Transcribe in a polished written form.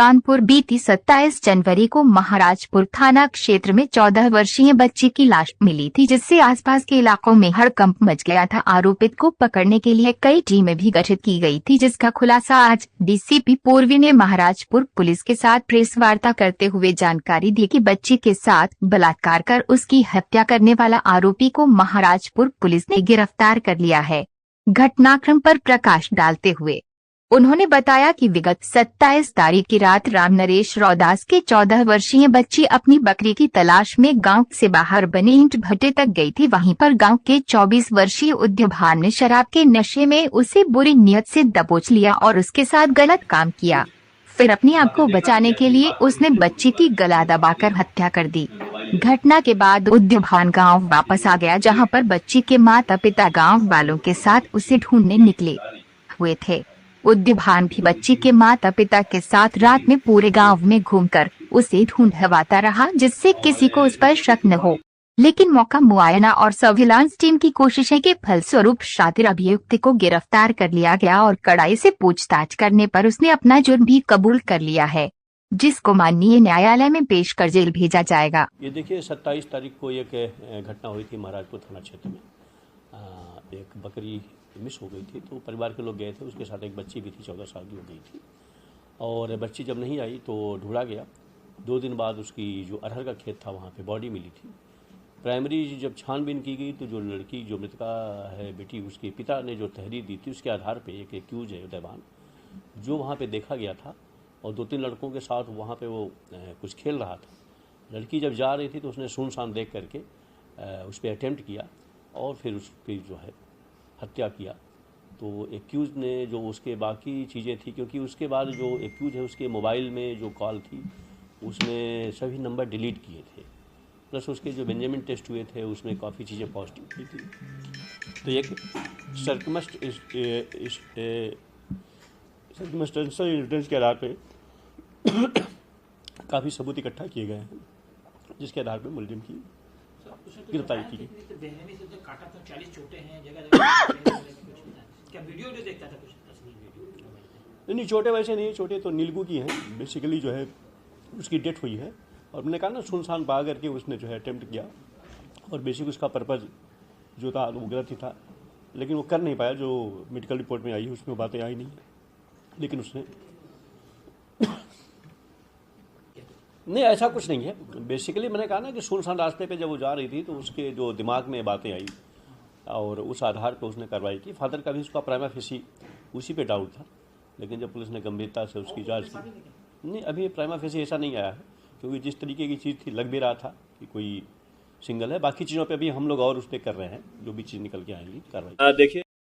कानपुर बीती 27 जनवरी को महाराजपुर थाना क्षेत्र में 14 वर्षीय बच्ची की लाश मिली थी, जिससे आसपास के इलाकों में हड़कंप मच गया था। आरोपित को पकड़ने के लिए कई टीमें भी गठित की गई थी, जिसका खुलासा आज डीसीपी पूर्वी ने महाराजपुर पुलिस के साथ प्रेस वार्ता करते हुए जानकारी दी कि बच्ची के साथ बलात्कार कर उसकी हत्या करने वाला आरोपी को महाराजपुर पुलिस ने गिरफ्तार कर लिया है। घटनाक्रम पर प्रकाश डालते हुए उन्होंने बताया कि विगत 27 तारीख की रात राम नरेश रौदास के 14 वर्षीय बच्ची अपनी बकरी की तलाश में गांव से बाहर बने ईंट भट्टे तक गई थी। वहीं पर गांव के 24 वर्षीय उद्यभान ने शराब के नशे में उसे बुरी नियत से दबोच लिया और उसके साथ गलत काम किया। फिर अपनी आग को बचाने के लिए उसने बच्ची की गला दबाकर हत्या कर दी। घटना के बाद उद्यभान गाँव वापस आ गया, जहाँ पर बच्ची के माता पिता गाँव वालों के साथ उसे ढूंढने निकले हुए थे। उद्यभान भी बच्ची के माता पिता के साथ रात में पूरे गांव में घूमकर उसे ढूंढवाता रहा, जिससे किसी को उस पर शक न हो। लेकिन मौका मुआयना और सर्विलांस टीम की कोशिशें के फलस्वरूप शातिर अभियुक्त को गिरफ्तार कर लिया गया और कड़ाई से पूछताछ करने पर उसने अपना जुर्म भी कबूल कर लिया है, जिसको माननीय न्यायालय में पेश कर जेल भेजा जाएगा। ये देखिए, 27 तारीख को एक घटना हुई थी महाराजपुर थाना क्षेत्र में। एक बकरी मिस हो गई थी, तो परिवार के लोग गए थे, उसके साथ एक बच्ची भी थी, 14 साल की हो गई थी। और बच्ची जब नहीं आई तो ढूंढा गया। 2 दिन बाद उसकी जो अरहर का खेत था वहाँ पे बॉडी मिली थी। प्राइमरी जब छानबीन की गई तो जो लड़की जो मृतका है बेटी, उसके पिता ने जो तहरीर दी थी उसके आधार पर एक एक्यूज है उदयभान, जो वहाँ पर देखा गया था और 2-3 लड़कों के साथ वहाँ पर वो कुछ खेल रहा था। लड़की जब जा रही थी तो उसने सुनसान देख करके उस पर अटेम्प्ट किया और फिर उसकी जो है हत्या किया। तो एक्यूज ने जो उसके बाकी चीज़ें थी, क्योंकि उसके बाद जो एक्यूज है उसके मोबाइल में जो कॉल थी उसने सभी नंबर डिलीट किए थे, प्लस उसके जो बेंजामिन टेस्ट हुए थे उसमें काफ़ी चीज़ें पॉजिटिव की थी। तो एक सर्कमस्टेंशियल एविडेंस के आधार पे काफ़ी सबूत इकट्ठा किए गए हैं, जिसके आधार पर मुलजिम की गिरफ्तारी की गई। नहीं, चोटें वैसे नहीं, चोटें तो नीलगू की हैं। बेसिकली जो है उसकी डेथ हुई है और मैंने कहा ना, सुनसान पा करके उसने जो है अटेम्प्ट किया और बेसिक उसका पर्पज़ जो था वो गलत ही था, लेकिन वो कर नहीं पाया। जो मेडिकल रिपोर्ट में आई है उसमें बातें आई नहीं, लेकिन उसने नहीं, ऐसा कुछ नहीं है। बेसिकली मैंने कहा ना कि सुनसान रास्ते पे जब वो जा रही थी तो उसके जो दिमाग में बातें आई और उस आधार पर उसने कार्रवाई की। फादर का भी उसका प्राइमा फेसी उसी पे डाउट था, लेकिन जब पुलिस ने गंभीरता से उसकी जांच की, नहीं अभी प्राइमा फेसी ऐसा नहीं आया है, क्योंकि जिस तरीके की चीज़ थी लग भी रहा था कि कोई सिंगल है। बाकी चीज़ों पर भी हम लोग और उस पर कर रहे हैं, जो भी चीज़ निकल के आएंगी कार्रवाई। देखिए